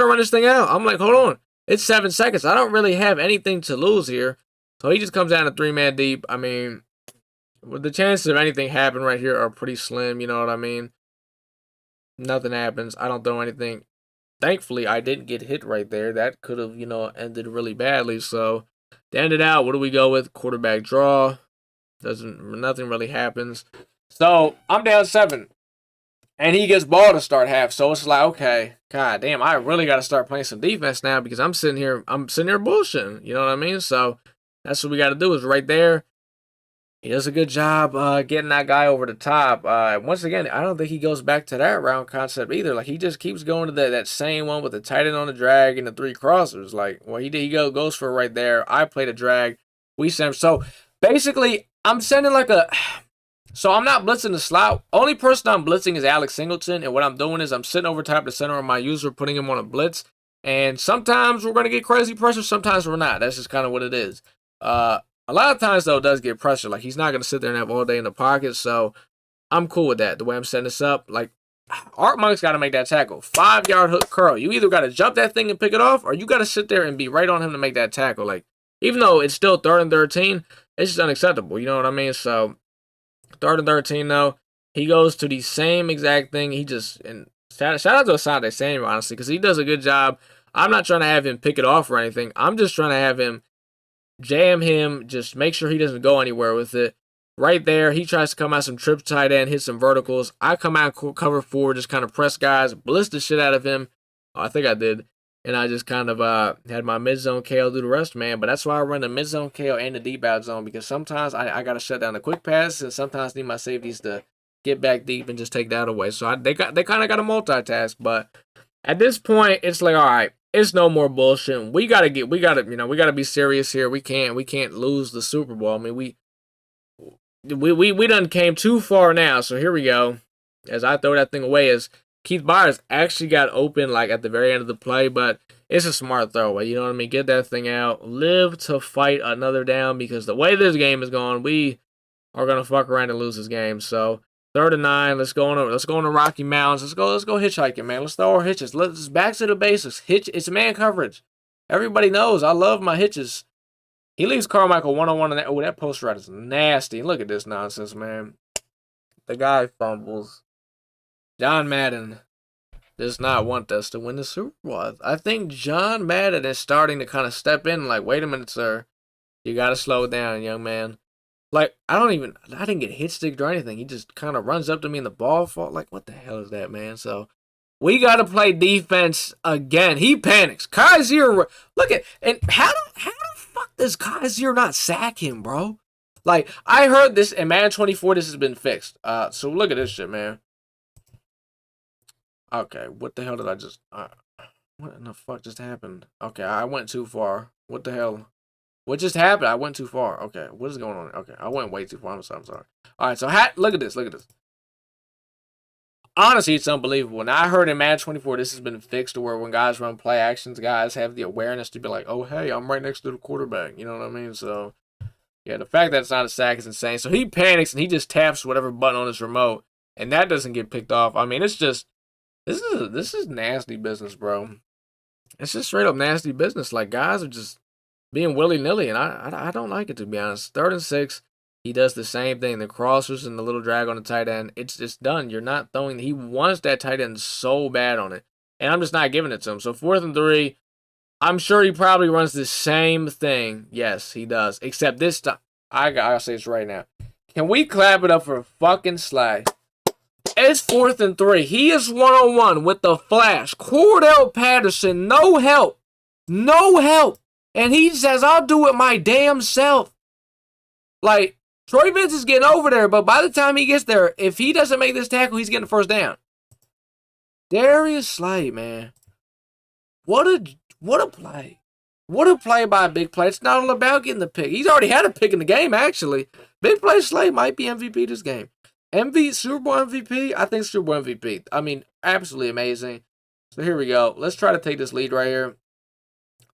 run this thing out. I'm like, hold on. It's 7 seconds. I don't really have anything to lose here. So he just comes down to 3-man deep. I mean, the chances of anything happening right here are pretty slim. You know what I mean? Nothing happens. I don't throw anything. Thankfully, I didn't get hit right there. That could have, ended really badly. So, to end it out, what do we go with? Quarterback draw. Nothing really happens. So, I'm down 7. And he gets ball to start half. So it's like, okay, god damn, I really got to start playing some defense now because I'm sitting here bullshitting. You know what I mean? So that's what we got to do is right there. He does a good job getting that guy over the top. Once again, I don't think he goes back to that round concept either. Like, he just keeps going to that same one with the tight end on the drag and the 3 crossers. Like, well, he goes for it right there. I play the drag. We send. So basically, I'm sending like a. So I'm not blitzing the slot. Only person I'm blitzing is Alex Singleton. And what I'm doing is I'm sitting over top the center of my user, putting him on a blitz. And sometimes we're going to get crazy pressure. Sometimes we're not. That's just kind of what it is. A lot of times, though, it does get pressure. Like, he's not going to sit there and have all day in the pocket. So I'm cool with that. The way I'm setting this up. Like, Art Monk's got to make that tackle. 5-yard hook curl. You either got to jump that thing and pick it off, or you got to sit there and be right on him to make that tackle. Like, Even though it's still 3rd and 13, it's just unacceptable. You know what I mean? So 3rd and 13 though, he goes to the same exact thing. He just and shout out to Asante Samuel honestly because he does a good job. I'm not trying to have him pick it off or anything. I'm just trying to have him jam him, just make sure he doesn't go anywhere with it. Right there, he tries to come out some trips tight end, hit some verticals. I come out cover 4, just kind of press guys, blitz the shit out of him. Oh, I think I did. And I just kind of had my mid-zone KO do the rest, man. But that's why I run the mid-zone KO and the deep out zone because sometimes I got to shut down the quick pass and sometimes need my safeties to get back deep and just take that away. So they kind of got to multitask. But at this point, it's like, all right, it's no more bullshit. We gotta be serious here. We can't lose the Super Bowl. I mean, we done came too far now. So here we go. As I throw that thing away, as Keith Byars actually got open like at the very end of the play, but it's a smart throwaway. You know what I mean? Get that thing out. Live to fight another down because the way this game is going, we are gonna fuck around and lose this game. So 3rd and 9. Let's go on the Rocky Mountains. Let's go hitchhiking, man. Let's throw our hitches. Let's back to the basics. It's man coverage. Everybody knows I love my hitches. He leaves Carmichael 1-on-1 and that post route is nasty. Look at this nonsense, man. The guy fumbles. John Madden does not want us to win the Super Bowl. I think John Madden is starting to kind of step in like, wait a minute, sir. You gotta slow down, young man. Like, I didn't get hit sticked or anything. He just kind of runs up to me and the ball falls. Like, what the hell is that, man? So, we got to play defense again. He panics. Kaiser, look at, and how the fuck does Kaiser not sack him, bro? Like, I heard this in Madden 24, this has been fixed. So look at this shit, man. Okay, what the hell did I just, what in the fuck just happened? Okay, I went too far. What the hell? What just happened? I went too far. Okay, what is going on? Okay, I went way too far. I'm sorry. All right, so look at this. Honestly, it's unbelievable. Now, I heard in Madden 24, this has been fixed to where when guys run play actions, guys have the awareness to be like, oh, hey, I'm right next to the quarterback. You know what I mean? So, yeah, the fact that it's not a sack is insane. So he panics and he just taps whatever button on his remote, and that doesn't get picked off. I mean, it's just, this is nasty business, bro. It's just straight up nasty business. Like, guys are just being willy-nilly, and I don't like it, to be honest. 3rd and 6, he does the same thing. The crossers and the little drag on the tight end, it's just done. You're not throwing. He wants that tight end so bad on it, and I'm just not giving it to him. So 4th and 3, I'm sure he probably runs the same thing. Yes, he does, except this time, I gotta say this right now. Can we clap it up for fucking Sly? It's 4th and 3. He is 1-on-1 with the flash. Cordell Patterson, no help. And he says, I'll do it my damn self. Like, Troy Vince is getting over there, but by the time he gets there, if he doesn't make this tackle, he's getting the first down. Darius Slay, man. What a play. What a play by a big play. It's not all about getting the pick. He's already had a pick in the game, actually. Big play Slay might be MVP this game. Super Bowl MVP? I think Super Bowl MVP. I mean, absolutely amazing. So here we go. Let's try to take this lead right here.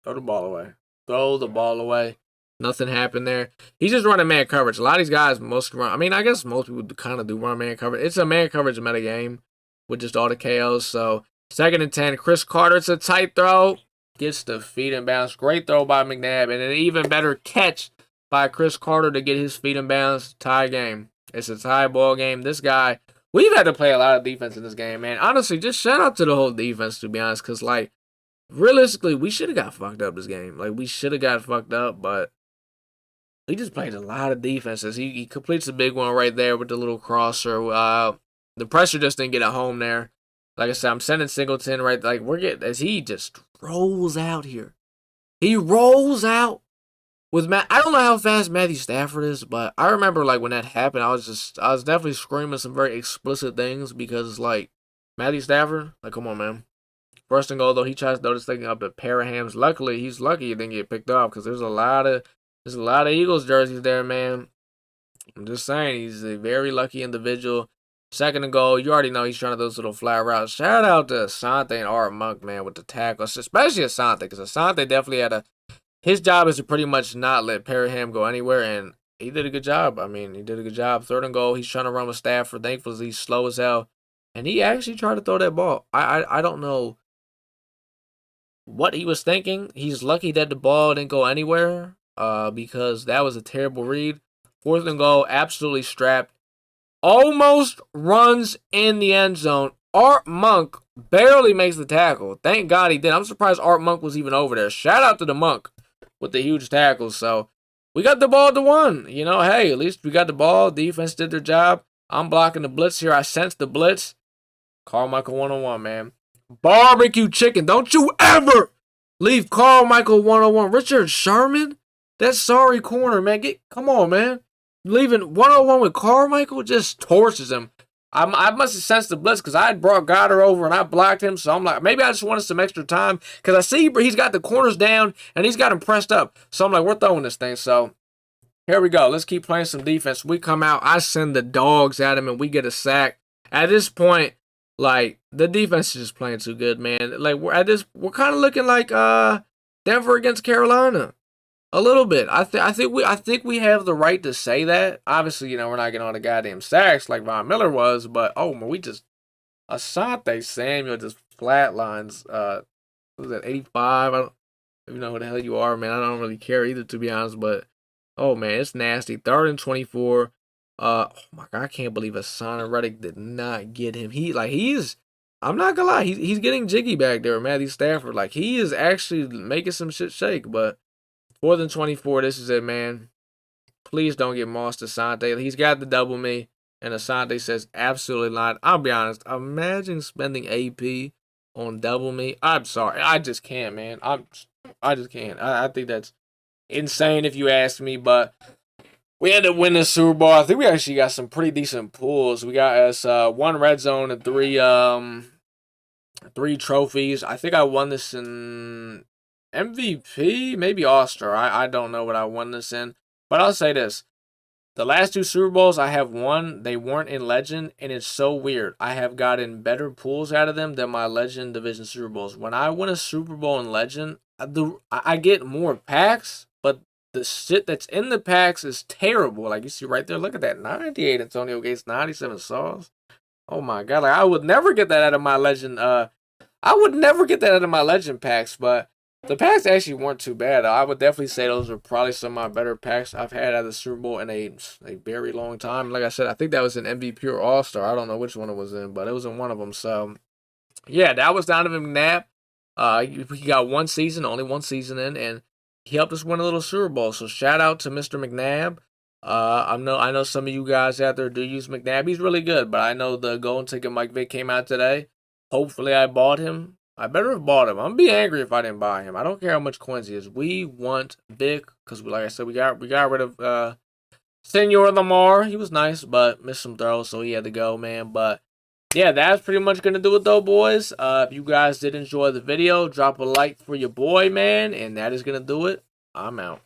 Throw the ball away. Nothing happened there. He's just running man coverage. A lot of these guys mostly run. I mean, I guess most people kind of do run man coverage. It's a man coverage meta game with just all the KOs. So 2nd and 10. Chris Carter, it's a tight throw. Gets the feet in bounds. Great throw by McNabb. And an even better catch by Chris Carter to get his feet in bounds. Tie game. It's a tie ball game. This guy, we've had to play a lot of defense in this game, man. Honestly, just shout out to the whole defense, to be honest. Because, like, realistically, we should have got fucked up this game. Like, we should have got fucked up, but he just played a lot of defenses. He completes a big one right there with the little crosser. The pressure just didn't get at home there. Like I said, I'm sending Singleton right. Like, as he just rolls out here. He rolls out with Matt. I don't know how fast Matthew Stafford is, but I remember like when that happened, I was definitely screaming some very explicit things because like Matthew Stafford, like come on, man. 1st and goal though, he tries to throw this thing up at Parahams. Luckily, he's lucky he didn't get picked off because there's a lot of Eagles jerseys there, man. I'm just saying, he's a very lucky individual. 2nd and goal, you already know he's trying to do those little flat routes. Shout out to Asante and Art Monk, man, with the tackles, especially Asante, because Asante definitely had his job is to pretty much not let Paraham go anywhere, and he did a good job. I mean, he did a good job. 3rd and goal, he's trying to run with Stafford. Thankfully, he's slow as hell, and he actually tried to throw that ball. I don't know what he was thinking. He's lucky that the ball didn't go anywhere. because that was a terrible read. 4th and goal, absolutely strapped. Almost runs in the end zone. Art Monk barely makes the tackle. Thank God he did. I'm surprised Art Monk was even over there. Shout out to the Monk with the huge tackles. So we got the ball to 1. You know, hey, at least we got the ball. Defense did their job. I'm blocking the blitz here. I sense the blitz. Carmichael 101, man. Barbecue chicken. Don't you ever leave Carmichael 101. Richard Sherman? That sorry corner, man. Come on, man. Leaving 101 with Carmichael just torches him. I must have sensed the blitz because I had brought Goddard over and I blocked him. So I'm like, maybe I just wanted some extra time because I see he's got the corners down and he's got him pressed up. So I'm like, we're throwing this thing. So here we go. Let's keep playing some defense. We come out. I send the dogs at him and we get a sack. At this point, like, the defense is just playing too good, man. Like, we're kind of looking like Denver against Carolina. A little bit. I think we have the right to say that. Obviously, you know, we're not getting all the goddamn sacks like Von Miller was, but oh man, we just Asante Samuel just flatlines. What was that, 85? I don't even know who the hell you are, man. I don't really care either, to be honest. But oh man, it's nasty. 3rd and 24. Oh my God, I can't believe Hassan Reddick did not get him. He's. I'm not gonna lie, he's getting jiggy back there, Matthew Stafford. Like, he is actually making some shit shake, but 4th and 24, this is it, man. Please don't get mossed, Asante. He's got the double me, and Asante says absolutely not. I'll be honest. Imagine spending AP on double me. I'm sorry. I just can't, man. I just can't. I think that's insane if you ask me, but we ended up winning the Super Bowl. I think we actually got some pretty decent pulls. We got us 1 red zone and 3 trophies. I think I won this in MVP, maybe All-Star. I don't know what I won this in. But I'll say this. The last 2 Super Bowls I have won, they weren't in Legend, and it's so weird. I have gotten better pulls out of them than my Legend Division Super Bowls. When I win a Super Bowl in Legend, I get more packs, but the shit that's in the packs is terrible. Like, you see right there, look at that. 98 Antonio Gates, 97 Sauce. Oh my God. Like, I would never get that out of my Legend. I would never get that out of my Legend packs, but the packs actually weren't too bad. I would definitely say those are probably some of my better packs I've had out of the Super Bowl in a very long time. Like I said, I think that was an MVP or All-Star. I don't know which one it was in, but it was in one of them. So, yeah, that was Donovan McNabb. He got 1 season, only 1 season in, and he helped us win a little Super Bowl. So, shout out to Mr. McNabb. I know some of you guys out there do use McNabb. He's really good, but I know the Golden Ticket Mike Vick came out today. Hopefully, I bought him. I better have bought him. I'm gonna be angry if I didn't buy him. I don't care how much coins he is. We want Vick because, like I said, we got rid of Senor Lamar. He was nice, but missed some throws, so he had to go, man. But yeah, that's pretty much gonna do it, though, boys. If you guys did enjoy the video, drop a like for your boy, man, and that is gonna do it. I'm out.